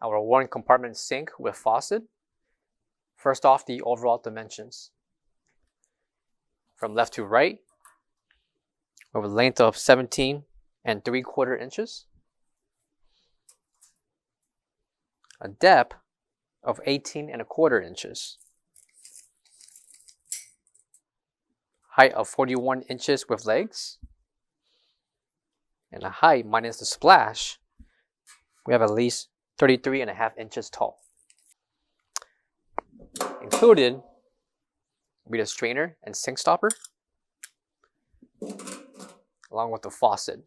our one compartment sink with faucet. First off, the overall dimensions. From left to right, we have a length of 17 3/4 inches, a depth of 18 1/4 inches, height of 41 inches with legs, and a height minus the splash, we have at least 33.5 inches tall. Included will be the strainer and sink stopper, along with the faucet,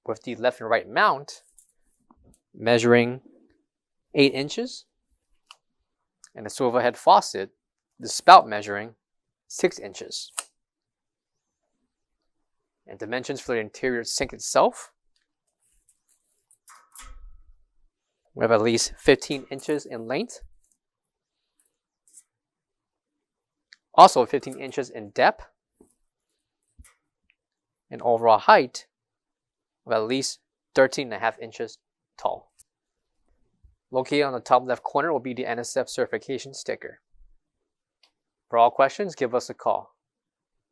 with the left and right mount measuring 8 inches, and the swivel head faucet, the spout measuring 6 inches. And dimensions for the interior sink itself, we have at least 15 inches in length, also 15 inches in depth, and overall height of at least 13.5 inches tall. Located on the top left corner will be the NSF certification sticker. For all questions, give us a call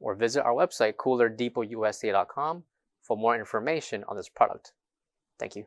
or visit our website coolerdepotUSA.com for more information on this product. Thank you.